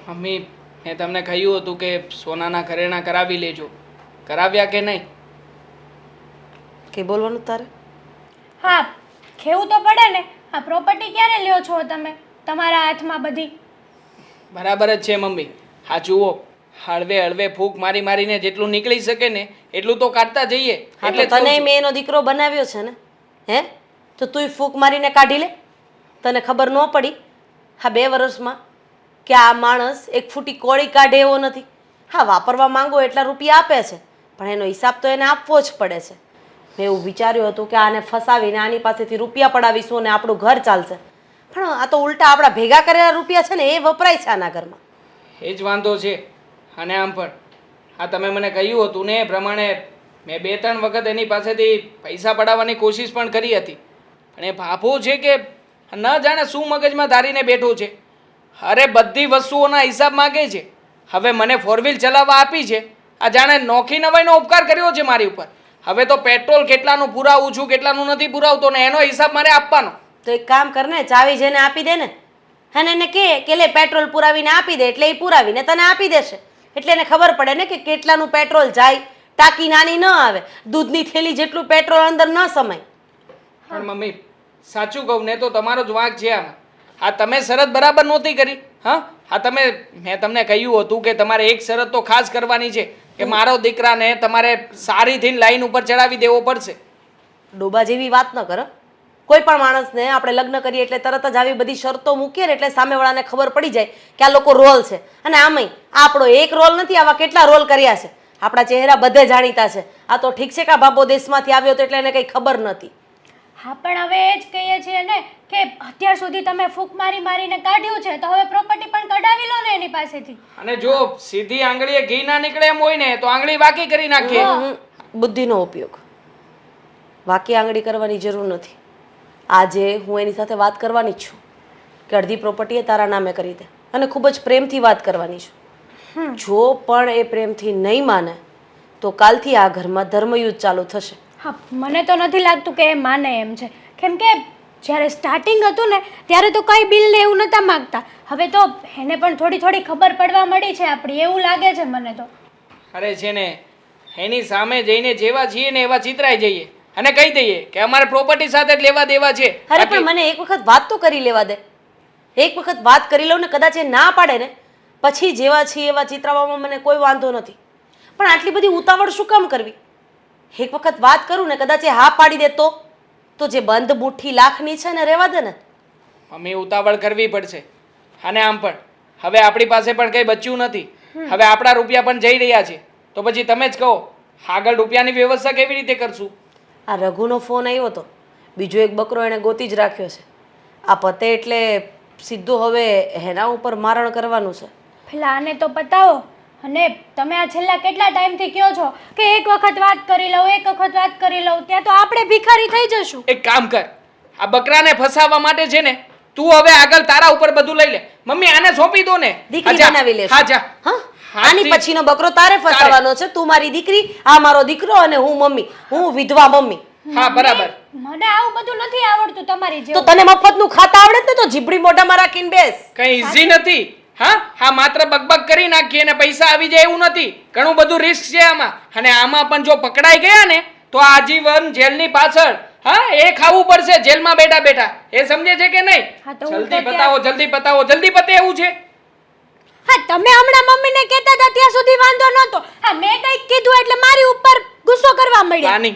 Mummy મેં તમને કહ્યું હતું કે સોનાના ઘરેણાં કરાવી લેજો. કરાવ્યા કે નહીં? કે બોલવાનું તારે? હા, ખેવું તો પડે ને. આ પ્રોપર્ટી ક્યારે લ્યો છો તમે તમારા હાથમાં બધી? બરાબર જ છે મમ્મી. હા જુઓ, હળવે હળવે ફૂંક મારી મારીને જેટલું નીકળી શકે ને એટલું તો કાઢતા જઈએ. એટલે તને મેં એનો દીકરો બનાવ્યો છે ને, હે? તો તુંય ફૂંક મારીને કાઢી લે. તને ખબર ન પડી હા 2 વર્ષમાં કે આ માણસ એક ફૂટી કોળી કાઢે એવો નથી. હા, વાપરવા માંગો એટલા રૂપિયા આપે છે, પણ એનો હિસાબ તો એને આપવો જ પડે છે. મેં એવું વિચાર્યું હતું કે આને ફસાવીને આની પાસેથી રૂપિયા પડાવીશું અને આપણું ઘર ચાલશે, પણ આ તો ઉલટા આપણા ભેગા કરેલા રૂપિયા છે ને એ વપરાય છે આના ઘરમાં. એ જ વાંધો છે. અને આમ પણ હા, તમે મને કહ્યું હતું ને એ પ્રમાણે મેં 2-3 વખત એની પાસેથી પૈસા પડાવવાની કોશિશ પણ કરી હતી, પણ એ ભાભો છે કે ન જાણે શું મગજમાં ધારીને બેઠો છે. અરે બધી વસ્તુઓના હિસાબ માગે છે. હવે મને 4 વ્હીલ ચલાવવા આપી છે, આ જાણે નોખી નવાઈનો ઉપકાર કર્યો છે મારી ઉપર. હવે તો પેટ્રોલ કેટલાનું પુરાવું છું, કેટલાનું નથી પુરાવતો ને એનો હિસાબ મારે આપવાનો. તો એક કામ કરને, ચાવી જેને આપી દે ને, અને એને કે લે પેટ્રોલ પુરાવીને આપી દે, એટલે એ પુરાવીને તને આપી દેશે. એટલે એને ખબર પડે ને કે કેટલાનું પેટ્રોલ જાય. ટાંકી નાની ન આવે, દૂધની થેલી જેટલું પેટ્રોલ અંદર ન સમાય. પણ મમ્મી સાચું કહું ને તો તમારો જ વાંક છે આમાં. આ તમે શરત બરાબર નહોતી કરી. હા, મેં તમને કહ્યું હતું કે તમારે એક શરત તો ખાસ કરવાની છે કે મારો દીકરાને તમારે સારીથી લાઈન ઉપર ચડાવી દેવો પડશે. ડોબા જેવી વાત ન કર. કોઈ પણ માણસને આપણે લગ્ન કરીએ એટલે તરત જ આવી બધી શરતો મૂકીએ ને એટલે સામેવાળાને ખબર પડી જાય કે આ લોકો રોલ છે. અને આમાંય આપણો એક રોલ નથી, આવા કેટલા રોલ કર્યા છે. આપણા ચહેરા બધે જાણીતા છે. આ તો ઠીક છે કે આ બાપો દેશમાંથી આવ્યો તો એટલે એને કંઈ ખબર નથી. હા, પણ હવે એ જ કહીએ છીએ ને કે અત્યાર સુધી તમે ફૂંક મારીને કાઢ્યું છે, તો હવે પ્રોપર્ટી પણ કઢાવી લો ને એની પાસેથી. અને જો સીધી આંગળીએ ઘી ના નીકળે એમ હોય ને તો આંગળી વાકી કરી નાખીએ. બુદ્ધિનો ઉપયોગ. વાકી આંગળી કરવાની જરૂર નથી. આજે હું એની સાથે વાત કરવાની જ છું કે અડધી પ્રોપર્ટી એ તારા નામે કરી દે, અને ખૂબ જ પ્રેમથી વાત કરવાની છું. જો પણ એ પ્રેમથી નહીં માને તો કાલથી આ ઘરમાં ધર્મયુદ્ધ ચાલુ થશે. હા, મને તો નથી લાગતું કે એ માને એમ છે, કેમ કે જ્યારે સ્ટાર્ટિંગ હતું ને ત્યારે તો કંઈ બિલ ને એવું નહોતા માગતા. હવે તો એને પણ થોડી ખબર પડવા મળી છે આપણી, એવું લાગે છે મને તો. અરે છે ને, એની સામે જઈને જેવા છીએ ને એવા ચિતરાઈ જઈએ અને કહી દઈએ કે અમારે પ્રોપર્ટી સાથે જ લેવા દેવા છે. અરે પણ મને એક વખત વાત તો કરી લેવા દે. એક વખત વાત કરી લઉં ને, કદાચ એ ના પાડે ને પછી જેવા છીએ એવા ચિતરાવામાં મને કોઈ વાંધો નથી, પણ આટલી બધી ઉતાવળ શું કામ કરવી? એક વખત વાત કરું ને, કદાચ એ હા પાડી દે તો જે બંધ મુઠ્ઠી લાખની છે ને રહેવા દે ને. મમ્મી ઉતાવળ કરવી પડશે. અને આમ પણ હવે આપણી પાસે પણ કંઈ બચ્યું નથી. હવે આપણા રૂપિયા પણ જઈ રહ્યા છે, તો પછી તમે જ કહો આગળ રૂપિયાની વ્યવસ્થા કેવી રીતે કરશું? આ રઘુનો ફોન આવ્યો હતો, બીજો એક બકરો એણે ગોતી જ રાખ્યો છે. આ પતે એટલે સીધું હવે એના ઉપર મારણ કરવાનું છે. પેલા આને તો પતાવો. અને તમે આ છેલ્લા કેટલા ટાઈમથી કહો છો કે એક વખત વાત કરી લઉં, ત્યાં તો આપણે ભિખારી થઈ જશું. એક કામ કર, આ બકરાને ફસાવવા માટે છે ને તું હવે આગળ તારા ઉપર બધું લઈ લે. મમ્મી આને સોંપી દો ને, દીકરી બનાવી લેશે. હા જા. આની પછીનો બકરો તારે ફસાવાનો છે. તું મારી દીકરી, આ મારો દીકરો, અને હું મમ્મી, હું વિધવા મમ્મી. હા બરાબર. મને આવું બધું નથી આવડતું તમારી જેવું. તો તને મફતનું ખાતા આવડે ને તો જીબડી મોઢામાં રાખીને બેસ. કઈ ઈઝી નથી. હા, માત્ર બકબક કરી નાખીએ ને પૈસા આવી જાય એવું નથી. ઘણું બધું રિસ્ક છે આમાં. અને આમાં પણ જો પકડાઈ ગયા ને તો આજીવન જેલની પાછળ એ ખાવું પડશે જેલમાં બેઠા બેઠા. એ સમજે છે કે નહીં? જલ્દી પતાવો, જલ્દી પતે એવું છે. હા, તમે હમણાં મમ્મીને કહેતા હતા ત્યાં સુધી વાંધો નહોતો. હા, મેં કંઈક કીધું એટલે મારી ઉપર ગુસ્સો કરવા મળ્યા.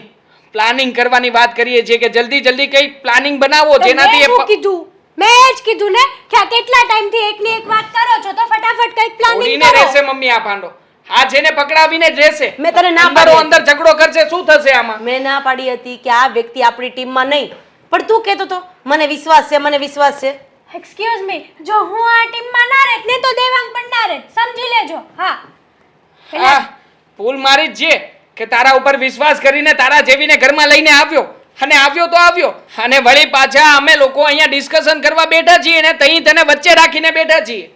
પ્લાનિંગ કરવાની વાત કરીએ છીએ કે જલ્દી કંઈક પ્લાનિંગ બનાવો જેનાથી મેં કીધું, મેં જ કીધું ને કે આ કેટલા ટાઈમથી એકની એક વાત કરો છો, તો ફટાફટ કંઈક પ્લાનિંગ કરો. રહેશે મમ્મી આ ભાંડો. આ જેને પકડાવીને જ રહેશે. મેં તને ના પાડી. અંદર ઝઘડો કરશે, શું થશે આમાં? મેં ના પાડી હતી કે આ વ્યક્તિ આપણી ટીમમાં નહીં, પણ તું કહેતો તો મને વિશ્વાસ છે. એક્સક્યુઝ મી, જો હું આ ટીમમાં ના રહેત ને તો દેવાંગ પણ ના રહેત, સમજી લેજો. હા, ભૂલ મારી જ છે કે તારા ઉપર વિશ્વાસ કરીને તારા જેવીને ઘરમાં લઈને આવ્યો, અને આવ્યો અને વળી પાછા અમે લોકો અહીંયા ડિસ્કશન કરવા બેઠા છીએ ને તઈ તને વચ્ચે રાખીને બેઠા છીએ.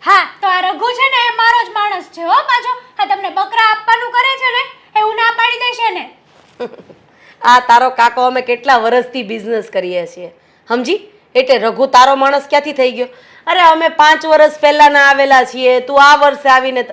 હા, તો આ રઘુ છે ને એ મારો જ માણસ છે હો પાછો. હા, તમને બકરા આપવાનું કરે છે ને એવું ના પાડી દેશે ને. આ તારો કાકો અમે કેટલા વર્ષથી બિઝનેસ કરીએ છીએ, સમજી? એટલે રઘુ તારો માણસ ક્યાંથી થઈ ગયો? અરે અમે 5 વર્ષ પહેલાના આવેલા છીએ, તું આ વર્ષે આવીને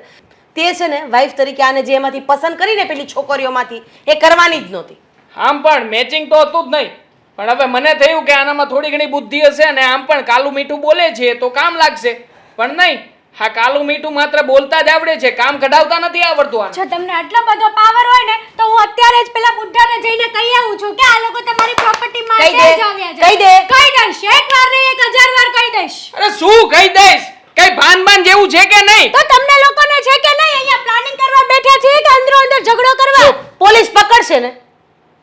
તે છે ને વાઈફ તરીકે આને જે એમાંથી પસંદ કરીને પેલી છોકરીઓમાંથી એ કરવાની જ નહોતી. આમ પણ મેચિંગ તો હતું જ નહીં, પણ હવે મને થયું કે આનામાં થોડી ઘણી બુદ્ધિ હશે અને આમ પણ કાલું મીઠું બોલે છે તો કામ લાગશે. પણ નહીં, હા કાલું મીઠું માત્ર બોલતા જ આવડે છે, કામ કઢાવતા નથી આવડતું આને. જો તમને આટલો બધો પાવર હોય ને તો હું અત્યારે જ પેલા બુઢ્ઢાને જઈને કહી આવું છું કે આ લોકો તમારી પ્રોપર્ટી માટે જ આવ્યા છે. કહી દે. કહી દઈશ, એક વાર નહીં 1000 વાર કહી દઈશ. અરે શું કહી દઈશ? કઈ ભાન જેવું છે કે નહીં? તો તમને લોકોને છે કે નહીં અહીંયા પ્લાનિંગ કરવા બેઠા છીએ કે અંદરો અંદર ઝઘડો કરવા? પોલીસ પકડશે ને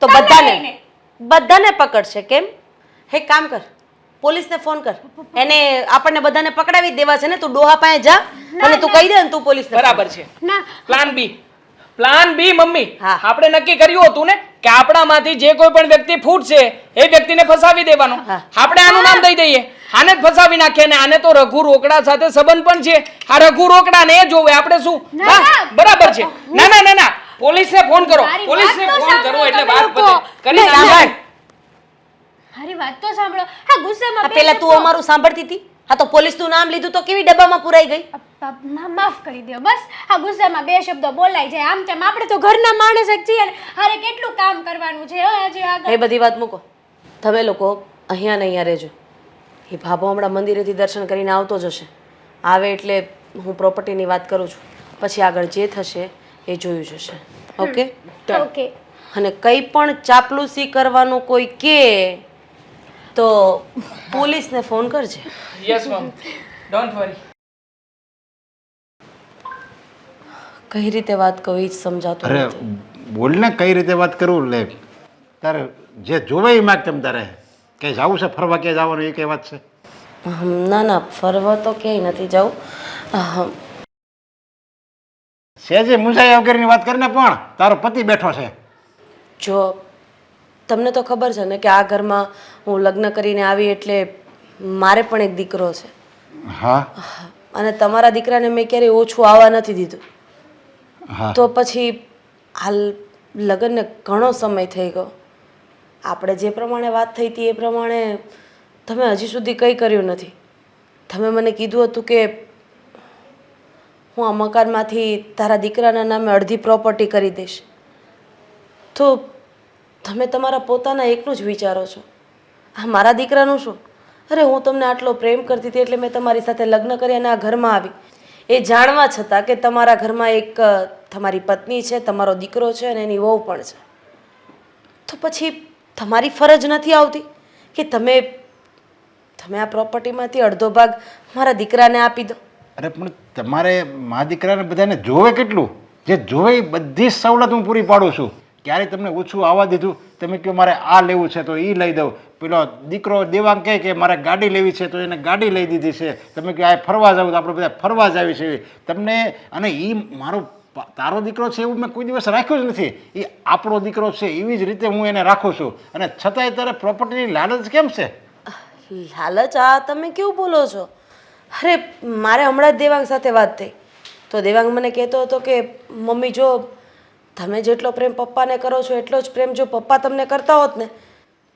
તો તમને બધાને લઈને. બધાને પકડશે. કેમ? એક કામ કર, પોલીસને ફોન કર, એને આપણને બધાને પકડાવી જ દેવા છે ને. તું ડોહા પાસે જા અને તું કહી દે ને તું પોલીસને. બરાબર છે. ના પ્લાન બી મમ્મી, હા. આપણે નક્કી કર્યું હતું ને કે આપણામાંથી જે કોઈ પણ વ્યક્તિ ફૂટશે એ વ્યક્તિને ફસાવી દેવાનો. હા. આપણે આનું નામ દઈ દઈએ, આને જ ફસાવી નાખીએ ને આને તો રઘુ રોકડા સાથે સંબંધ પણ છે. આ રઘુ રોકડા ને એ જોવે, આપણે શું? ના, હા, ના. બરાબર છે. ના પોલીસને ફોન કરો, મારી પોલીસને વાત તો ફોન કરો સાંભળો એટલે તમે વાત લોકો. પતે. કરી સાંભળ. નાખો. મારી વાત તો સાંભળો. હા ગુસ્સામાં આ પેલા તું અમારું સાંભળતી હતી, હા તો પોલીસનું નામ લીધું તો કેવી ડબ્બામાં પુરાઈ ગઈ. માફ કરી દો બસ. આ ગુસ્સામાં બે શબ્દો બોલાઈ જાય આમ તેમ. આપણે તો ઘરના માણસ જ છીએ ને. હારે કેટલું કામ કરવાનું છે હજી આગળ. એ બધી વાત મૂકો, તમે લોકો અહીંયા ને અહીંયા રહેજો. એ ભાભો હમણાં મંદિરેથી દર્શન કરીને આવતો જ હશે. આવે એટલે હું પ્રોપર્ટીની વાત કરું છું, પછી આગળ જે થશે એ જોયું જશે. ઓકે? ઓકે. અને કંઈ પણ ચાપલુસી કરવાનું કોઈ કે તો પોલીસને ફોન કરજે. યસ મમ, ડોન્ટ વરી. કઈ રીતે વાત કહું એ જ સમજાતું અરે નથી. બોલ ને કઈ રીતે વાત કરું. લે તારે જે જોવે એ માગ તેમ તારે ક્યાંય જવું છે ફરવા, ક્યાંય જવાનું એ કઈ વાત છે? ના ફરવા તો ક્યાંય નથી જવું. સેજે મુંજાયા વગેરેની વાત કરીને પણ તારો પતિ બેઠો છે. જો તમને તો ખબર છે ને કે આ ઘરમાં હું લગ્ન કરીને આવી એટલે મારે પણ એક દીકરો છે. હા અને તમારા દીકરાને મેં ક્યારેય ઓછું આવવા નથી દીધું. હા તો પછી હાલ લગ્નને ઘણો સમય થઈ ગયો. આપણે જે પ્રમાણે વાત થઈ હતી એ પ્રમાણે તમે હજી સુધી કંઈ કર્યું નથી. તમે મને કીધું હતું કે હું આ મકાનમાંથી તારા દીકરાના નામે અડધી પ્રોપર્ટી કરી દઈશ. તો તમે તમારા પોતાના એકનું જ વિચારો છો. આ મારા દીકરાનું શું? અરે હું તમને આટલો પ્રેમ કરતી હતી એટલે મેં તમારી સાથે લગ્ન કરી અને આ ઘરમાં આવી. એ જાણવા છતાં કે તમારા ઘરમાં એક તમારી પત્ની છે, તમારો દીકરો છે અને એની વહુ પણ છે. તો પછી તમારી ફરજ નથી આવતી કે તમે આ પ્રોપર્ટીમાંથી અડધો ભાગ મારા દીકરાને આપી દો? અરે પણ તમારે મા દીકરાને બધાને જોવે કેટલું? જે જોવે એ બધી જ સવલત હું પૂરી પાડું છું. ક્યારે તમને ઓછું આવવા દીધું? તમે કહો મારે આ લેવું છે તો એ લઈ દઉં. પેલો દીકરો દેવાંગ કહે કે મારે ગાડી લેવી છે તો એને ગાડી લઈ દીધી છે. તમે કહો આ ફરવા જવું તો આપણે બધા ફરવા જ આવી છે તમને. અને એ મારો તારો દીકરો છે એવું મેં કોઈ દિવસ રાખ્યો જ નથી. એ આપણો દીકરો છે એવી જ રીતે હું એને રાખું છું. અને છતાંય તારે પ્રોપર્ટીની લાલચ કેમ છે? લાલચ? આ તમે કેવું બોલો છો? અરે મારે હમણાં જ દેવાંગ સાથે વાત થઈ તો દેવાંગ મને કહેતો હતો કે મમ્મી જો તમે જેટલો પ્રેમ પપ્પાને કરો છો એટલો જ પ્રેમ જો પપ્પા તમને કરતા હોત ને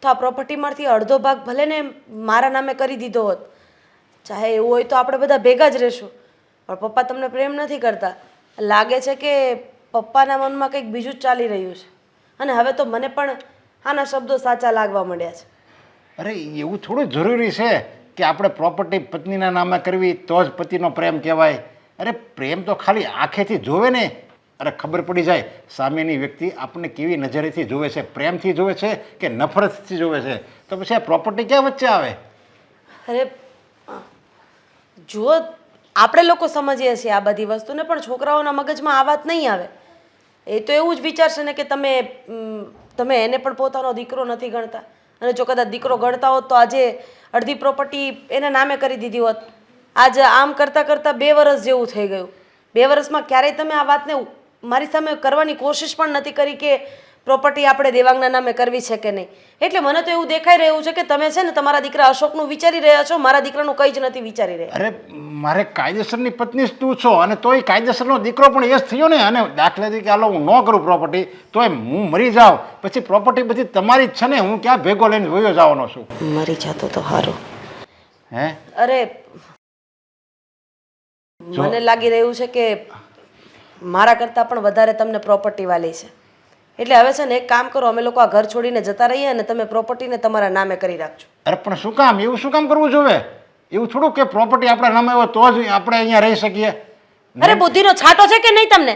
તો આ પ્રોપર્ટીમાંથી અડધો ભાગ ભલે ને મારા નામે કરી દીધો હોત. ચાહે એવું હોય તો આપણે બધા ભેગા જ રહીશું. પણ પપ્પા તમને પ્રેમ નથી કરતા. લાગે છે કે પપ્પાના મનમાં કંઈક બીજું જ ચાલી રહ્યું છે. અને હવે તો મને પણ આના શબ્દો સાચા લાગવા માંડ્યા છે. અરે એવું થોડું જરૂરી છે કે આપણે પ્રોપર્ટી પત્નીના નામે કરવી તો જ પતિનો પ્રેમ કહેવાય. અરે પ્રેમ તો ખાલી આંખેથી જોવે ને અરે ખબર પડી જાય સામેની વ્યક્તિ આપણને કેવી નજરેથી જોવે છે, પ્રેમથી જોવે છે કે નફરતથી જોવે છે. તો પછી આ પ્રોપર્ટી ક્યાં વચ્ચે આવે? અરે જુઓ આપણે લોકો સમજીએ છીએ આ બધી વસ્તુને પણ છોકરાઓના મગજમાં આ વાત નહીં આવે. એ તો એવું જ વિચારશે ને કે તમે એને પણ પોતાનો દીકરો નથી ગણતા. અને જો કદાચ દીકરો ગણતા હોત તો આજે અડધી પ્રોપર્ટી એના નામે કરી દીધી હોત. આજે આમ કરતાં કરતાં 2 વર્ષ જેવું થઈ ગયું. 2 વર્ષમાં ક્યારેય તમે આ વાતને મારી સામે કરવાની કોશિશ પણ નથી કરી કે પ્રોપર્ટી આપણે દેવાંગના નામે કરવી છે કે નહીં. એટલે મને તો એવું દેખાઈ રહ્યું છે કે તમે છે ને તમારા દીકરા અશોકનું વિચારી રહ્યા છો, મારા દીકરાનું કંઈ જ નથી વિચારી રહ્યા. અરે મારે કાયદેસરની પત્ની જ તું છો અને તોય કાયદેસરનો દીકરો પણ એ જ થયો ને. અને દાખલા તરીકે હાલો હું ન કરું પ્રોપર્ટી તોય હું મરી જાઉં પછી પ્રોપર્ટી બધી તમારી જ છે ને. હું ક્યાં ભેગો લઈને વયો જવાનો છું? મરી જાતો તો સારું. હે અરે મને લાગી રહ્યું છે કે મારા કરતાં પણ વધારે તમને પ્રોપર્ટી વાલી છે. એટલે હવે છે ને એક કામ કરો, અમે લોકો આ ઘર છોડીને જતા રહીએ અને તમે પ્રોપર્ટીને તમારા નામે કરી રાખજો. અરે પણ શું કામ એવું શું કામ કરવું જોવે? એવું થોડું કે પ્રોપર્ટી આપણા નામે હોય તો જ આપણે અહીંયા રહી શકીએ. અરે બુદ્ધિનો છાંટો છે કે નહીં તમને?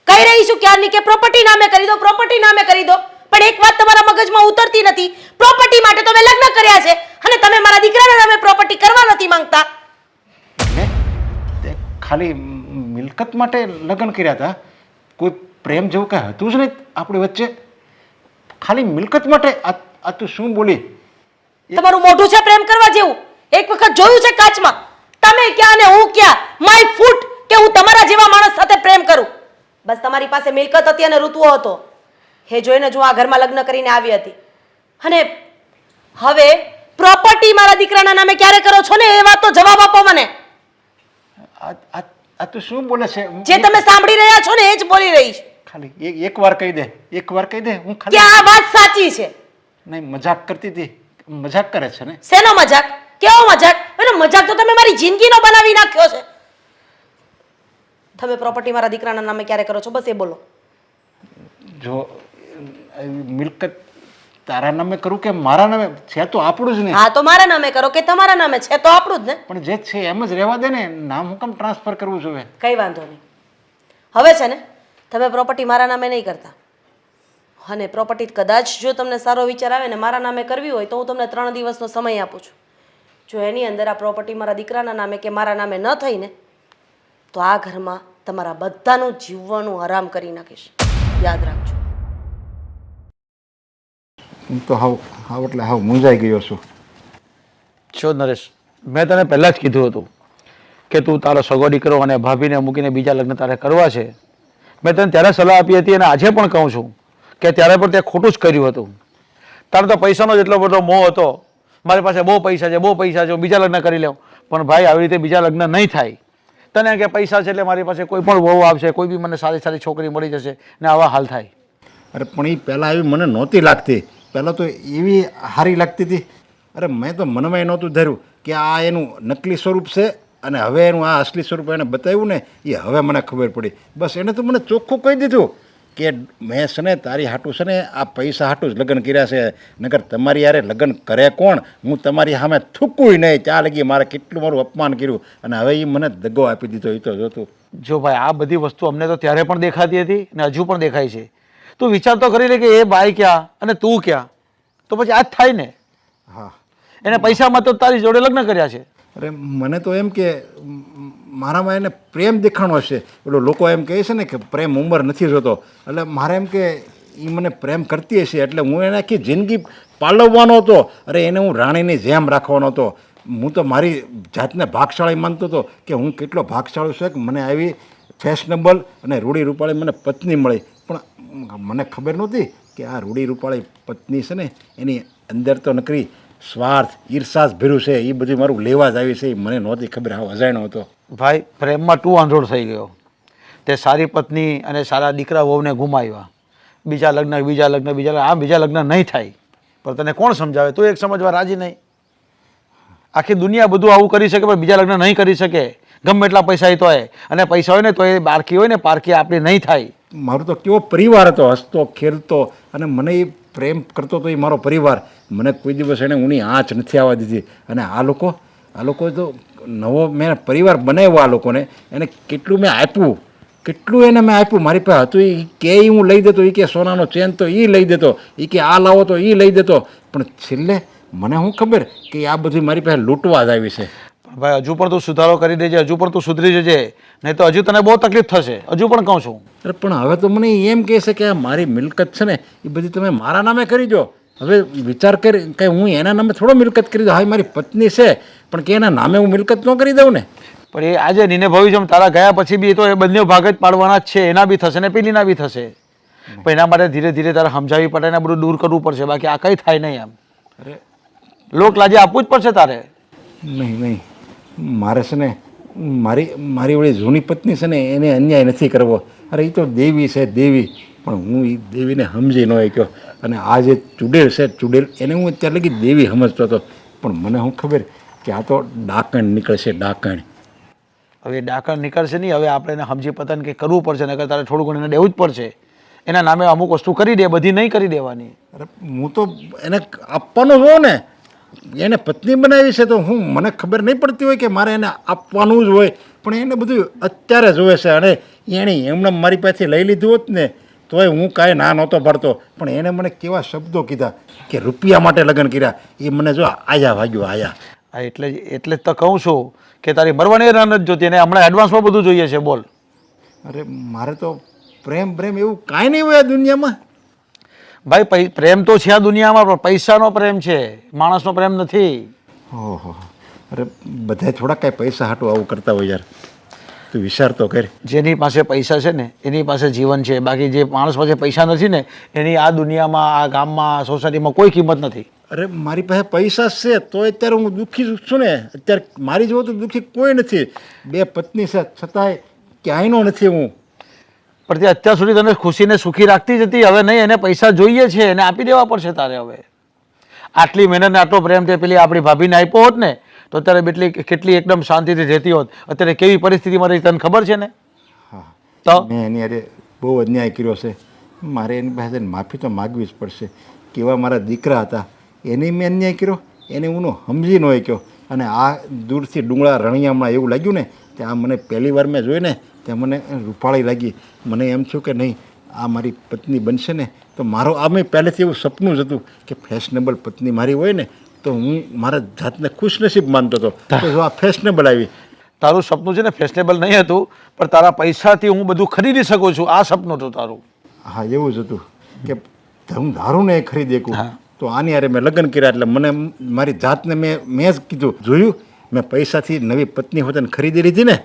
કહી રહી છું ક્યારની કે પ્રોપર્ટી નામે કરી દો, પ્રોપર્ટી નામે કરી દો, પણ એક વાત તમારા મગજમાં ઉતરતી નથી. પ્રોપર્ટી માટે તો મેં લગ્ન કર્યા છે અને તમે મારા દીકરાના નામે પ્રોપર્ટી કરવા નથી માંગતા. તે ખાલી મિલકત માટે લગ્ન કર્યા હતા, કોઈ પ્રેમ જેવું કાંઈ હતું જ નહીં આપણી વચ્ચે. ખાલી મિલકત માટે આ તું શું બોલી? તમારું મોઢું છે પ્રેમ કરવા જેવું? એક વખત જોયું છે કાચમાં? તમે ક્યાં ને હું ક્યાં? માય ફૂટ કે હું તમારા જેવા માણસ સાથે પ્રેમ કરું? બસ તમારી પાસે મિલકત હતી અને ઋતુઓ હતો, એ જોઈને જ હું આ ઘરમાં લગ્ન કરીને આવી હતી. અને હવે પ્રોપર્ટી મારા દીકરાના નામે ક્યારે કરો છો ને એ વાત તો જવાબ આપો મને. આ તું શું બોલે છે? જે તમે સાંભળી રહ્યા છો ને એ જ બોલી રહી છું. ખાલી એક વાર કહી દે, એક વાર કહી દે. હું કે આ વાત સાચી છે? નહીં, મજાક કરતી હતી. મજાક કરે છે ને? શેનો મજાક? કેવો મજાક? એનો મજાક તો તમે મારી જિંદગીનો બનાવી નાખ્યો છે. તમે પ્રોપર્ટી મારા દીકરાના નામે ક્યારે કરો છો? બસ એ બોલો. જો મિલકત તારા નામે કરું કે મારા નામે? છે તો આપણું જ ને. હા તો મારા નામે કરો કે તમારા નામે, છે તો આપણું જ ને. પણ જે છે એમ જ રહેવા દે ને, નામ હું કેમ ટ્રાન્સફર કરવું જોઈએ? કઈ વાંધો નહીં. હવે છે ને તમે પ્રોપર્ટી મારા નામે નહીં કરતા, અને પ્રોપર્ટી કદાચ જો તમને સારો વિચાર આવે ને મારા નામે કરવી હોય તો હું તમને 3 દિવસનો સમય આપું છું. જો એની અંદર આ પ્રોપર્ટી મારા દીકરાના નામે કે મારા નામે ન થઈ ને તો આ ઘરમાં તમારા બધાનું જીવવાનું હરામ કરી નાખીશ. યાદ રાખજો. હું તો હાવ એટલે હાવ મૂંઝાઈ ગયો છું. જો નરેશ, મેં તને પહેલાં જ કીધું હતું કે તું તારો સગો દીકરો અને ભાભીને મૂકીને બીજા લગ્ન તારે કરવા છે. મેં તને ત્યારે સલાહ આપી હતી અને આજે પણ કહું છું કે ત્યારે પણ તે ખોટું જ કર્યું હતું. તારે તો પૈસાનો જ એટલો બધો મોહ હતો, મારી પાસે બહુ પૈસા છે, બહુ પૈસા છે, બીજા લગ્ન કરી લઉં. પણ ભાઈ આવી રીતે બીજા લગ્ન નહીં થાય. તને કે પૈસા છે એટલે મારી પાસે કોઈ પણ વહુ આવશે, કોઈ બી મને સારી સારી છોકરી મળી જશે ને આવા હાલ થાય. અરે પણ એ પહેલાં એવી મને નહોતી લાગતી. પહેલાં તો એવી સારી લાગતી હતી. અરે મેં તો મનમાં નહોતું ધર્યું કે આ એનું નકલી સ્વરૂપ છે અને હવે એનું આ અસલી સ્વરૂપ એને બતાવ્યું ને એ હવે મને ખબર પડી. બસ એને તો મને ચોખ્ખું કહી દીધું કે મેં છે ને તારી હાટું છે ને આ પૈસા હાટું જ લગ્ન કર્યા છે, નકર તમારી યારે લગ્ન કરે કોણ? હું તમારી સામે થૂકું નહીં. ત્યાં લગી મારે કેટલું મારું અપમાન કર્યું અને હવે એ મને દગો આપી દીધો. એ તો જોતું. જો ભાઈ આ બધી વસ્તુ અમને તો ત્યારે પણ દેખાતી હતી ને હજુ પણ દેખાય છે. તું વિચાર તો કરી લે કે એ ભાઈ ક્યાં અને તું ક્યાં, તો પછી આ જ થાય ને. હા, એને પૈસામાં તો તારી જોડે લગ્ન કર્યા છે. અરે મને તો એમ કે મારામાં એને પ્રેમ દેખાણો છે. પેલો લોકો એમ કહે છે ને કે પ્રેમ ઉંમર નથી જોતો, એટલે મારે એમ કે એ મને પ્રેમ કરતી હશે એટલે હું એને આખી જિંદગી પાલવવાનો હતો. અરે એને હું રાણીની જેમ રાખવાનો હતો. હું તો મારી જાતને ભાગશાળી માનતો હતો કે હું કેટલો ભાગશાળી છું કે મને આવી ફેશનેબલ અને રૂડી રૂપાળી મને પત્ની મળી. પણ મને ખબર નહોતી કે આ રૂડી રૂપાળી પત્ની છે ને એની અંદર તો નકરી સ્વાર્થ ઈર્ષાસ ભર્યું છે. એ બધું મારું લેવા જ આવી છે. એ મને નહોતી ખબર. હા, અજાણ્યો હતો. ભાઈ પ્રેમમાં તું આંધળો થઈ ગયો. તે સારી પત્ની અને સારા દીકરા વહુને ગુમાવ્યા. બીજા લગ્ન આમ બીજા લગ્ન નહીં થાય. પણ તને કોણ સમજાવે? તું એક સમજવા રાજી નહીં. આખી દુનિયા બધું આવું કરી શકે પણ બીજા લગ્ન નહીં કરી શકે. ગમે એટલા પૈસા હોય તોય, અને પૈસા હોય ને તો એ બારકી હોય ને પારકી આપણી નહીં થાય. મારો તો કેવો પરિવાર હતો, હસતો ખેલતો, અને મને એ પ્રેમ કરતો હતો. એ મારો પરિવાર. મને કોઈ દિવસ એને ઊની આંચ નથી આવવા દીધી. અને આ લોકો તો નવો મેં પરિવાર બનાવ્યો. આ લોકોને એને કેટલું મેં આપ્યું, કેટલું એને મેં આપ્યું. મારી પાસે હતું એ કે હું લઈ દેતો, એ કે સોનાનો ચેન તો એ લઈ દેતો, એ કે આ લાવો તો એ લઈ દેતો. પણ છેલ્લે મને શું ખબર કે આ બધી મારી પાસે લૂંટવા જ આવી છે. ભાઈ હજુ પણ તું સુધારો કરી દેજે, હજુ પણ તું સુધરી જજે, નહીં તો હજુ તને બહુ તકલીફ થશે. હજુ પણ કહું છું. અરે પણ હવે તો મને એમ કહે છે કે આ મારી મિલકત છે ને એ બધી તમે મારા નામે કરી દો. હવે વિચાર કરી કે હું એના નામે થોડો મિલકત કરી દઉં. હવે મારી પત્ની છે પણ કે એના નામે હું મિલકત ન કરી દઉં ને. પણ એ આજે નીને ભવિષ્યમાં તારા ગયા પછી બી તો એ બંને ભાગ જ પાડવાના જ છે. એના બી થશે ને પેલીના બી થશે. પણ એના માટે ધીરે ધીરે તારે સમજાવવી પડે, એને બધું દૂર કરવું પડશે. બાકી આ કંઈ થાય નહીં. એમ અરે લોક લાજે આપવું જ પડશે તારે. નહીં, મારે છે ને મારી ઓળી જૂની પત્ની છે ને એને અન્યાય નથી કરવો. અરે એ તો દેવી છે, દેવી. પણ હું એ દેવીને સમજી ન શક્યો. અને આ જે ચુડેલ છે, ચુડેલ એને હું અત્યારે લગી દેવી સમજતો હતો. પણ મને શું ખબર કે આ તો ડાકણ નીકળશે, ડાકણ. હવે એ ડાકણ નીકળશે નહીં. હવે આપણે એને સમજી પતાને કંઈક કરવું પડશે, નકર તારે થોડું ઘણું એને દેવું જ પડશે. એના નામે અમુક વસ્તુ કરી દે, બધી નહીં કરી દેવાની. અરે હું તો એને આપવાનો જ હોઉં ને, એને પત્ની બનાવી છે તો હું મને ખબર નહીં પડતી હોય કે મારે એને આપવાનું જ હોય, પણ એને બધું અત્યારે જોવે છે. અને એણે એમને મારી પાસેથી લઈ લીધું હોત ને તોય હું કાંઈ ના નહોતો પડતો, પણ એને મને કેવા શબ્દો કીધા કે રૂપિયા માટે લગ્ન કર્યા. એ મને જો આયા વાગ્યો આયા. હા, એટલે જ તો કહું છું કે તારી મરવાની રાહ નથી જોતી, અને હમણાં એડવાન્સમાં બધું જોઈએ છે. બોલ. અરે મારે તો પ્રેમ એવું કાંઈ નહીં હોય આ દુનિયામાં. ભાઈ પ્રેમ તો છે આ દુનિયામાં, પણ પૈસાનો પ્રેમ છે, માણસનો પ્રેમ નથી. ઓહો, અરે બધાય થોડા કાંઈ પૈસા હાટું આવું કરતા હોય યાર, તું વિચાર તો કર. જેની પાસે પૈસા છે ને એની પાસે જીવન છે, બાકી જે માણસ પાસે પૈસા નથી ને એની આ દુનિયામાં, આ ગામમાં, સોસાયટીમાં કોઈ કિંમત નથી. અરે મારી પાસે પૈસા છે તો અત્યારે હું દુઃખી છું ને. અત્યારે મારી જેવો તો દુઃખી કોઈ નથી. 2 પત્ની છે છતાંય ક્યાંયનો નથી હું. પણ તે અત્યાર સુધી તને ખુશીને સુખી રાખતી જ હતી, હવે નહીં, એને પૈસા જોઈએ છે, એને આપી દેવા પડશે તારે. હવે આટલી મહેનત આટલો પ્રેમ તે પેલી આપણી ભાભીને આપ્યો હોત ને તો અત્યારે કેટલી એકદમ શાંતિથી રહેતી હોત. અત્યારે કેવી પરિસ્થિતિમાં રહી તને ખબર છે ને. હા, તો મેં એની અરે બહુ અન્યાય કર્યો છે. મારે એની પાસે માફી તો માગવી જ પડશે. કેવા મારા દીકરા હતા એની મેં અન્યાય કર્યો, એને હું સમજી ન શક્યો. અને આ દૂરથી ડુંગળા રણિયામાં એવું લાગ્યું ને ત્યાં મને પહેલી વાર મેં જોઈ ને ત્યાં મને રૂપાળી લાગી. મને એમ થયું કે નહીં, આ મારી પત્ની બનશે ને તો મારો આ મેં પહેલેથી એવું સપનું જ હતું કે ફેશનેબલ પત્ની મારી હોય ને તો હું મારા જાતને ખુશનસીબ માનતો હતો. તો જો આ ફેશનેબલ આવી. તારું સપનું છે ને ફેશનેબલ નહીં હતું, પણ તારા પૈસાથી હું બધું ખરીદી શકું છું, આ સપનું હતું તારું. હા, એવું જ હતું કે હું ધારું ને એ ખરીદી શકું. તો આની હારે મેં લગ્ન કર્યા એટલે મને મારી જાતને મેં જ કીધું, જોયું મેં પૈસાથી નવી પત્ની હોતે ખરીદી લીધી ને.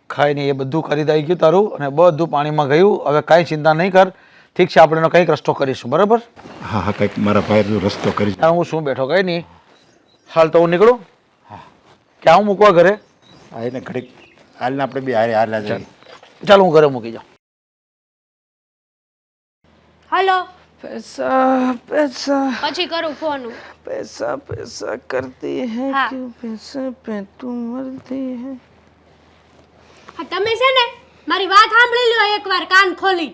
ખાઈ નહીં, એ બધું ખરીદાઈ ગયું તારું અને બધું પાણીમાં ગયું. હવે કાંઈ ચિંતા નહીં કર, ઠીક છે, આપણે એનો કંઈક રસ્તો કરીશું, બરાબર? હા હા, કંઈક મારા ભાઈ બધું રસ્તો કરી. હું શું બેઠો, કંઈ નહીં. હાલ તો હું નીકળું. હા, ક્યાં હું મૂકવા ઘરે? હા, એને ઘડીક હાલને આપણે બી હારે હાલા જઈએ. ચાલ હું ઘરે મૂકી જાઉં. હલો, पैसा पैसा પછી કરું ફોન. पैसा पैसा करती है हाँ। क्यों पैसे पे तू मरती है. હા, તમે છે ને મારી વાત સાંભળી લ્યો એકવાર કાન ખોલી.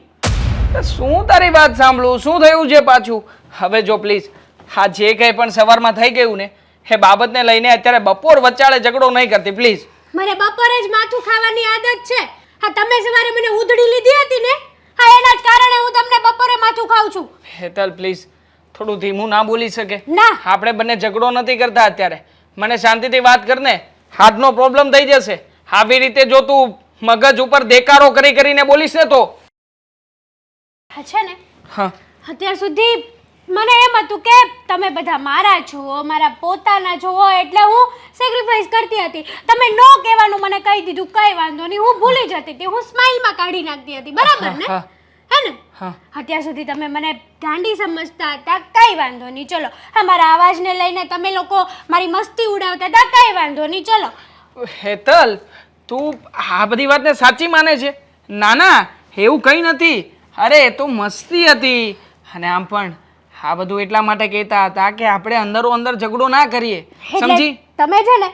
શું તારી વાત સાંભળું? શું થયું છે પાછું? હવે જો પ્લીઝ, હા જે કંઈ પણ સવારમાં થઈ ગયું ને એ બાબતને લઈને અત્યારે બપોર વચાળે ઝઘડો નહીં કરતી પ્લીઝ. મને બપોરે જ માથું ખાવાની આદત છે. હા, તમે સવારે મને ઉધડી લીધી હતી ને, હા એના જ કારણે હું તમને બપોરે માથું ખાઉં છું. હેતલ પ્લીઝ, થોડું ધીમું ના બોલી શકે? ના. આપણે બંને ઝઘડો નથી કરતા અત્યારે. મને શાંતિથી વાત કરને, હાથનો પ્રોબ્લેમ થઈ જશે. આવી રીતે જો તું મગજ ઉપર દેકારો કરીને બોલીશ ને તો. હા છે ને, હા, અત્યાર સુધી મને એમ હતું કે તમે બધા મારા છો, મારા પોતાના છો, એટલે હું સેક્રિફાઈસ કરતી હતી. તમે નો કહેવાનું મને કહી દીધું, કઈ વાંધો નહીં, હું ભૂલી જતી હતી, હું સ્માઈલમાં કાઢી નાખતી હતી, બરાબર ને? હા. હે ને? હા. અત્યાર સુધી તમે મને ગાંડી સમજતા હતા, કઈ વાંધો નહીં, ચલો. હા, મારા અવાજને લઈને તમે લોકો મારી મસ્તી ઉડાવતા હતા, કઈ વાંધો નહીં, ચલો. હેતલ, તું આ બધી વાતને સાચી માને છે? ના ના, એવું કંઈ નથી. અરે એ તો મસ્તી હતી. અને આમ પણ આ બધું એટલા માટે કહેતા હતા કે આપણે અંદરો અંદર ઝઘડો ના કરીએ, એટલે સમજી? તમે છે ને,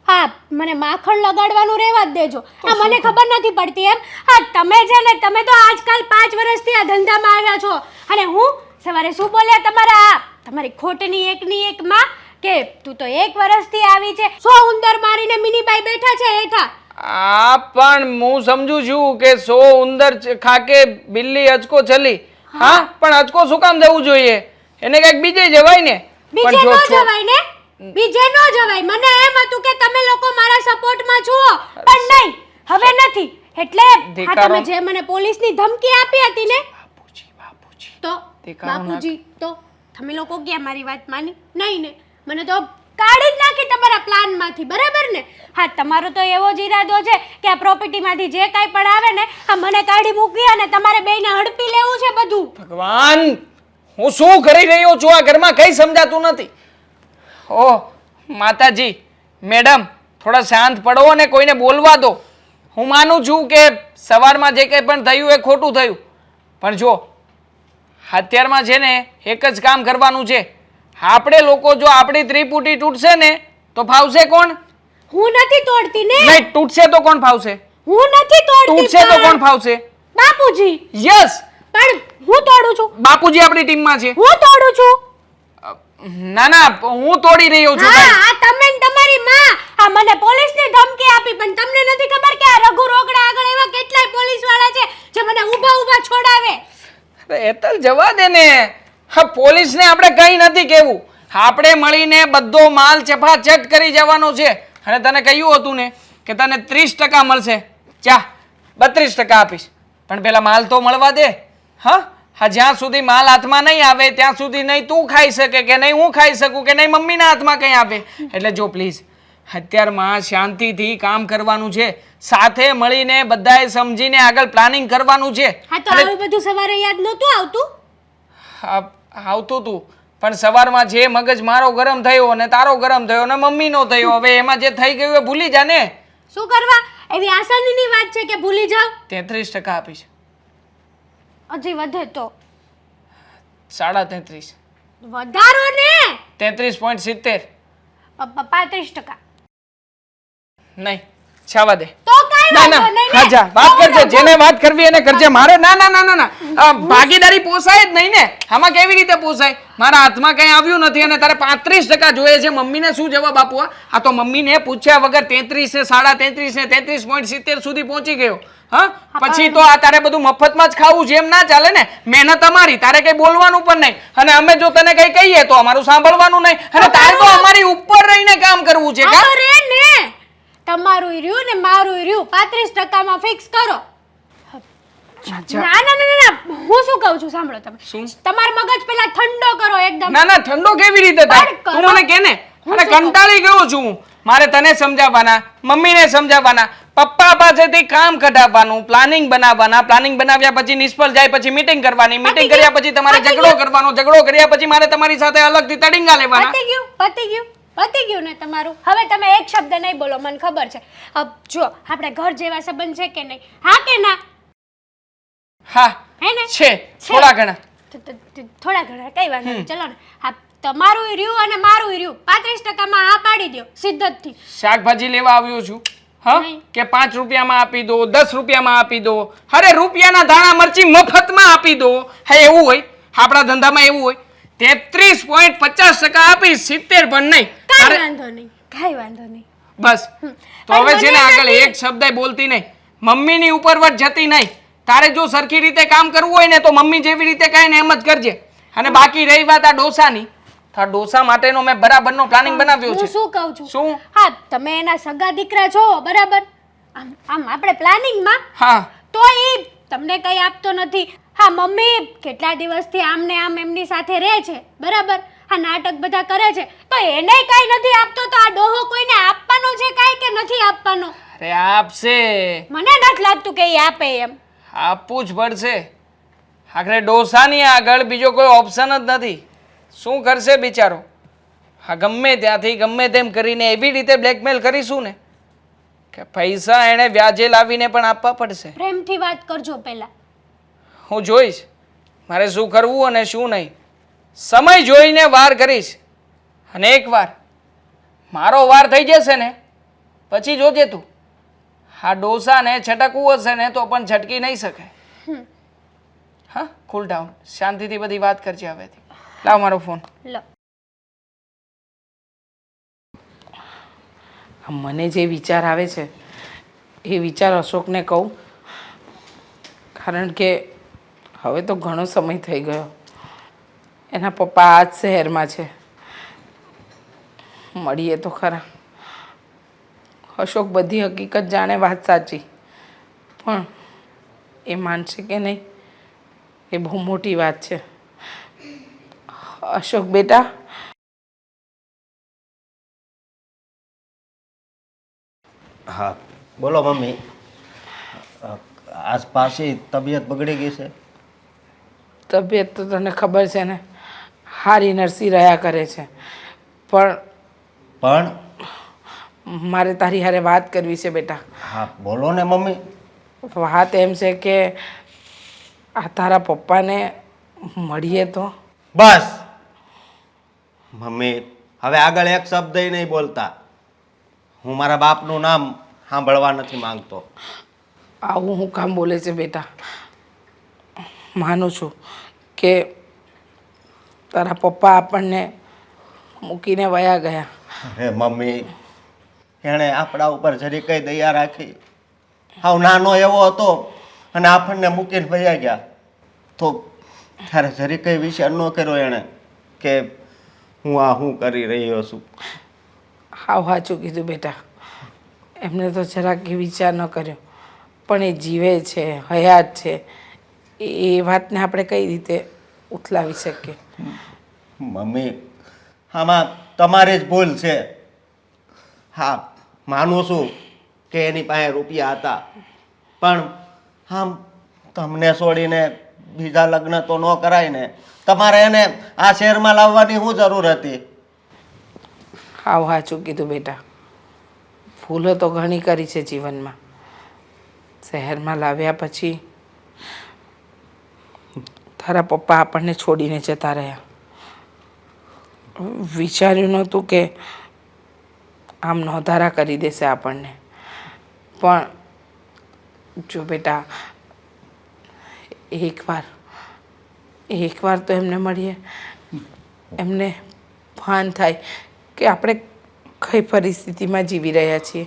હા મને માખણ લગાડવાનું રહેવા જ દેજો. હા, મને ખબર નથી પડતી એમ. હા, તમે છે ને, તમે તો આજકાલ 5 વર્ષથી આ ધંધામાં આવ્યા છો અને હું સવારે શું બોલ્યા તમારી ખોટની એકની એક માં કે તું તો 1 વર્ષથી આવી છે, 100 ઉંદર મારીને મિનીબાઈ બેઠા છે હેઠા. આ પણ હું સમજુ છું કે 100 ઉંદર ખાકે બિલ્લી અચકો ચલી. હા, પણ અચકો શું કામ જવું જોઈએ? એને કઈક બીજે જવાય ને. બીજે નો જવાય ને, બીજે નો જવાય. મને એમ હતું કે તમે લોકો મારા સપોર્ટમાં છો, પણ નહીં, હવે નથી. એટલે આ તમે જે મને પોલીસની ધમકી આપી હતી ને, તો બાપુજી તો તમે લોકો ક્યાં મારી વાત માની? નહીં ને, મને તો કાઢી જ નાખી તમારા પ્લાનમાંથી, બરાબર ને? હા, તમારો તો એવો જ ઈરાદો છે કે આ પ્રોપર્ટીમાંથી જે કાંઈ પણ આવે ને આ મને કાઢી મૂકી અને તમારે બેયને હડપી લેવું છે બધું. ભગવાન, હું શું કરી રહ્યો છું આ ઘરમાં કઈ સમજાતું નથી. ઓહ માતાજી, મેડમ થોડા શાંત પડો અને કોઈને બોલવા દો. હું માનું છું કે સવારમાં જે કંઈ પણ થયું એ ખોટું થયું, પણ જો અત્યારમાં છે ને એક જ કામ કરવાનું છે. આપણે લોકો જો આપણી ત્રિપુટી તૂટશે ને તો ફાવશે કોણ? હું નથી તોડતી ને. નહીં તૂટશે તો કોણ ફાવશે? હું નથી તોડતી. તૂટશે તો કોણ ફાવશે? બાપુજી. યસ, પણ હું તોડું છું. બાપુજી આપણી ટીમમાં છે. હું તોડું છું. ના ના, હું તોડી રહ્યો છું. હા, ભાઈ આ તમે ને તમારી માં આ મને પોલીસની ધમકી આપી, પણ તમને નથી ખબર કે આ રઘુ રોકડા આગળ એવા કેટલાય પોલીસ વાળા છે જે મને ઊભા ઊભા છોડાવે. અરે હેતલ જવા દે ને. હા, પોલીસને આપણે કંઈ નથી કહેવું. આપણે મળીને બધો માલ ચપાચટ કરી જવાનો છે. અને તને કહ્યું હતું ને કે તને 30% મળશે. ચા 32% આપીશ, પણ પેલા માલ તો મળવા દે. હા હા, જ્યાં સુધી માલ હાથમાં નહીં આવે ત્યાં સુધી નહીં તું ખાઈ શકે કે નહીં હું ખાઈ શકું કે નહીં મમ્મીના હાથમાં કંઈ આવે. એટલે જો પ્લીઝ અત્યારમાં શાંતિથી કામ કરવાનું છે, સાથે મળીને બધાએ સમજીને આગળ પ્લાનિંગ કરવાનું છે. હા, તો આવું બધું સવારે યાદ નહોતું આવતું? આવતું તું, પણ સવારમાં જે મગજ મારો ગરમ થયો અને તારો ગરમ થયો અને મમ્મીનો થયો, હવે એમાં જે થઈ ગયું એ ભૂલી જા ને. શું કરવા? એવી આસાનીની વાત છે કે ભૂલી જાવ? 33% આપીશ. હજી વધે તો 33.5. વધારો ને. 33.70. 35%. નહીં, છાવા દે. તો કાઈ ના વાંધો ના, નહીં ને. હા જા, વાત કરજે, જેને વાત કરવી એને કરજે. મારે ના ના ના ના ના, ભાગીદારી પોસાય જ નહીં ને. આમાં કેવી રીતે પોસાય? મારા હાથમાં કંઈ આવ્યું નથી અને તારે 35% જોઈએ છે. મમ્મીને શું જવાબ આપવા? આ તો મમ્મીને પૂછ્યા વગર 33 ને 33 ને 33.70 સુધી પહોંચી ગયો. હા, પછી તો આ તારે બધું મફતમાં જ ખાવું છે એમ ના ચાલે ને. મહેનત અમારી, તારે કઈ બોલવાનું પણ નહીં. અને અમે જો તને કઈ કહીએ તો અમારું સાંભળવાનું નહીં. અને તારે તો અમારી ઉપર રહીને કામ કરવું છે. હા, તો રે ને. તમારું રહ્યું ને મારું રહ્યું 35%માં ફિક્સ કરો. ના ના ના ના, હું શું કહું છું સાંભળો તમે. શું? તમારો મગજ પેલા ઠંડો કરો એકદમ. ના ના, ઠંડો કેવી રીતે થાય? પણ કરો. તું મને કે ને. અરે કંટાળી ગયો છું હું. મારે તને સમજાવવાના, મમ્મીને સમજાવવાના, પપ્પા પાસેથી કામ કઢાવવાનું, પ્લાનિંગ બનાવવાના, પ્લાનિંગ બનાવ્યા પછી નિષ્ફળ જાય પછી મીટિંગ કરવાની, મીટિંગ કર્યા પછી તમારે ઝઘડો કરવાનો, ઝઘડો કર્યા પછી મારે તમારી સાથે અલગથી તડીંગા લેવાના. પતી ગયું ને તમારું. હવે તમે એક શબ્દ નહીં બોલો, મને ખબર છે. જો આપણે ઘર જેવા સંબંધ છે કે નહીં? હા કે ના? હા હે ને? છે થોડા ઘણા. થોડા ઘણા કઈ વાંધો નહીં, ચલો ને. હા, તમારું રહ્યું અને મારું રહ્યું 35%માં હા પાડી દો સિદ્ધતથી. શાકભાજી લેવા આવ્યો છું. હા, નહીં. કે 5 રૂપિયામાં આપી દો, 10 રૂપિયામાં આપી દો. અરે રૂપિયાના ધાણા મરચી મફતમાં આપી દો. હા, એવું હોય આપણા ધંધામાં, એવું હોય. 33.50% આપીશ, 70 પણ નહીં. કાઈ વાંધો નહીં, કાઈ વાંધો નહીં. બસ તો હવે છે ને આગળ એક શબ્દ બોલતી નહીં, મમ્મીની ઉપરવટ જતી નહીં. તારે જો સરખી રીતે કામ કરવું હોય ને તો મમ્મી જેવી રીતે કહે ને એમ જ કરજે. અને બાકી રહી વાત આ ડોસાની, આ ડોસા માટેનો મેં બરાબરનો પ્લાનિંગ બનાવ્યો હું છે. શું કહું છું? શું? હા, તમે એના સગા દીકરા છો બરાબર. આમ આપણે પ્લાનિંગમાં હા, તો એ તમને કઈ આપતો નથી. હા, મમ્મી કેટલા દિવસથી આમ ને આમ એમની સાથે રહે છે બરાબર. હા, નાટક બધા કરે છે તો એને કઈ નથી આપતો, તો આ ડોહો કોઈને આપવાનો છે કાઈ કે નથી આપવાનો? અરે આપશે, મને નથી લાગતું કે એ આપે એમ. આપવું જ પડશે. આખરે ડોસાની આગળ બીજો કોઈ ઓપ્શન જ નથી. શું કરશે બિચારો? હા, ગમે ત્યાંથી ગમે તેમ કરીને એવી રીતે બ્લેકમેલ કરીશું ને કે પૈસા એણે વ્યાજે લાવીને પણ આપવા પડશે. પ્રેમથી વાત કરજો પહેલા. હું જોઈશ મારે શું કરવું અને શું નહીં. સમય જોઈને વાર કરીશ. અને એકવાર મારો વાર થઈ જશે ને પછી જોજે તું, આ ડોસાને છટકવું હશે ને તો પણ છટકી નહીં શકે. હા, કુલ ડાઉન, શાંતિથી બધી વાત કરજે હવેથી. લાવ મારો ફોન. લો. મને જે વિચાર આવે છે એ વિચાર અશોકને કહું, કારણ કે હવે તો ઘણો સમય થઈ ગયો. એના પપ્પા આ જ શહેરમાં છે, મળીએ તો ખરા. અશોક બધી હકીકત જાણે, વાત સાચી, પણ એ માનશે કે નહીં એ બહુ મોટી વાત છે. અશોક બેટા, હા બોલો મમ્મી. આસપાસી તબિયત બગડી ગઈ છે? તબિયત તો તને ખબર છે ને, હારી નરસી રહ્યા કરે છે, પણ મારે તારી હારે વાત કરવી છે બેટા. હા બોલો ને મમ્મી. વાત એમ છે કે આ તારા પપ્પાને મળીએ તો. બસ મમ્મી, હવે આગળ એક શબ્દ નહીં બોલતા. હું મારા બાપનું નામ સાંભળવા નથી માંગતો. આવું હું કામ બોલે છે બેટા? માનું છું કે તારા પપ્પા આપણને મૂકીને વયા ગયા. અરે મમ્મી, એણે આપણા ઉપર જરી કઈ દયા રાખી? હાવ નાનો એવો હતો અને આપણને મૂકીને વયા ગયા તો ત્યારે જરી કઈ વિચાર ન કર્યો એણે કે હું કરી રહ્યો છું. હાવ સાચું કીધું બેટા. એમને તો જરાક વિચાર ન કર્યો, પણ એ જીવે છે, હયાત છે, એ વાતને આપણે કઈ રીતે ઉથલાવી શકીએ? મમ્મી, આમાં તમારી જ ભૂલ છે. હા, માનું છું કે એની પાસે રૂપિયા હતા, પણ આમ તમને છોડીને બીજા લગ્ન તો ન કરાય ને. તમારે એને આ શહેરમાં લાવવાની શું જરૂર હતી? હાવ સાચું કીધું બેટા. ભૂલો તો ઘણી કરી છે જીવનમાં. શહેરમાં લાવ્યા પછી તારા પપ્પા આપણને છોડીને જતા રહ્યા. વિચાર્યું નહોતું કે આમ નોંધારા કરી દેશે આપણને. પણ જો બેટા, એકવાર તો એમને મળીએ, એમને ભાન થાય કે આપણે કઈ પરિસ્થિતિમાં જીવી રહ્યા છીએ.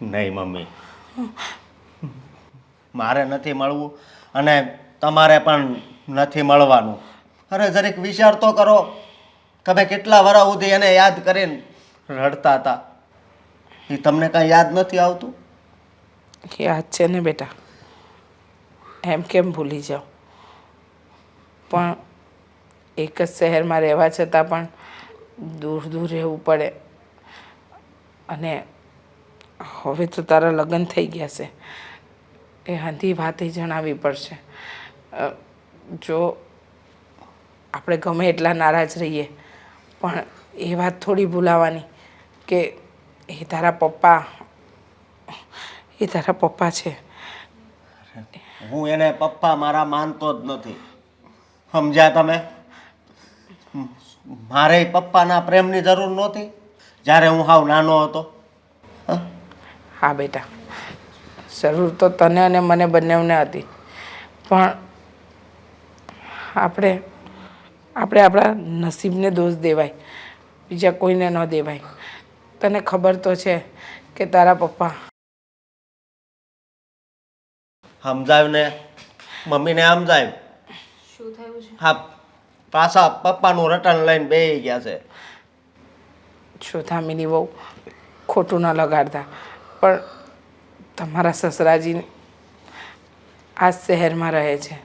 નહીં મમ્મી, મારે નથી મળવું અને તમારે પણ નથી મળવાનું. અરે જરીક વિચાર તો કરો. તમે કેટલા વર્ષ સુધી એને યાદ કરીને રડતા હતા. એ તમને કાંઈ યાદ નથી આવતું? યાદ છે ને બેટા, એમ કેમ ભૂલી જાઓ? પણ એક જ શહેરમાં રહેવા છતાં પણ દૂર દૂર રહેવું પડે. અને હવે તો તારા લગ્ન થઈ ગયા છે, એ હંધી વાતે જણાવવી પડશે. જો આપણે ગમે એટલા નારાજ રહીએ, પણ એ વાત થોડી ભૂલાવાની કે એ તારા પપ્પા છે. હું એને પપ્પા મારા માનતો જ નથી. સમજ્યા તમે? મારે પપ્પાના પ્રેમની જરૂર નહોતી જ્યારે હું હાવ નાનો હતો. હા બેટા, જરૂર તો તને અને મને બંનેને હતી, પણ આપણે આપણા નસીબને દોષ દેવાય, બીજા કોઈને ન દેવાય. તને ખબર તો છે કે તારા પપ્પા. સમજાવ ને મમ્મીને, સમજાવ. શું થયું છે? હા, પાછા પપ્પાનું રટણ લઈને બેસી ગયા છે. ચોથામીની બહુ ખોટું ન લગાડતા, પણ તમારા સસરાજી આ શહેરમાં રહે છે.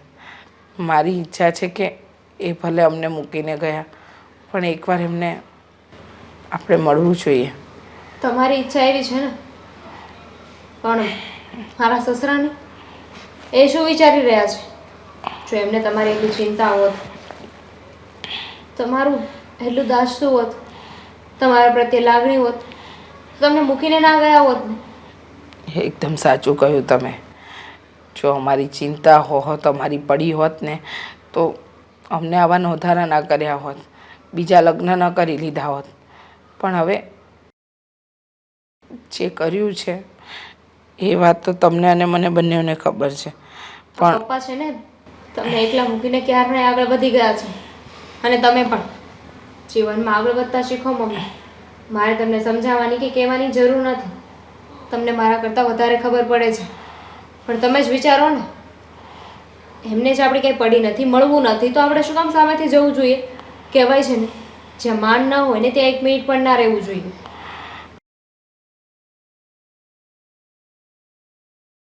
મારી ઈચ્છા છે કે એ ભલે અમને મૂકીને ગયા, પણ એકવાર એમને આપણે મળવું જોઈએ. તમારી ઈચ્છા એવી છે ને, પણ મારા સસરાની એ શું વિચારી રહ્યા છે? જો એમને તમારી એટલી ચિંતા હોત, તમારું એટલું દાચતું હોત, તમારા પ્રત્યે લાગણી હોત, તો તમને મૂકીને ના ગયા હોત ને. એકદમ સાચું કહ્યું તમે. જો અમારી ચિંતા હોત, અમારી પડી હોત ને, તો અમને આવા નોંધારા ના કર્યા હોત, બીજા લગ્ન ન કરી લીધા હોત. પણ હવે જે કર્યું છે એ વાત તો તમને અને મને બંનેને ખબર છે. પણ પપ્પા છે ને, તમને એકલા મૂકીને ક્યારને આગળ વધી ગયા છે. અને તમે પણ જીવનમાં આગળ વધતા શીખો મમ્મી. મારે તમને સમજાવવાની કે કહેવાની જરૂર નથી. તમને મારા કરતાં વધારે ખબર પડે છે. પણ તમે જ વિચારો ને, એમને જ આપણી કંઈ પડી નથી, મળવું નથી, તો આપણે શું કામ સામેથી જવું જોઈએ? કહેવાય છે ને, જ્યાં માન ન હોય ને ત્યાં 1 મિનિટ પણ ના રહેવું જોઈએ.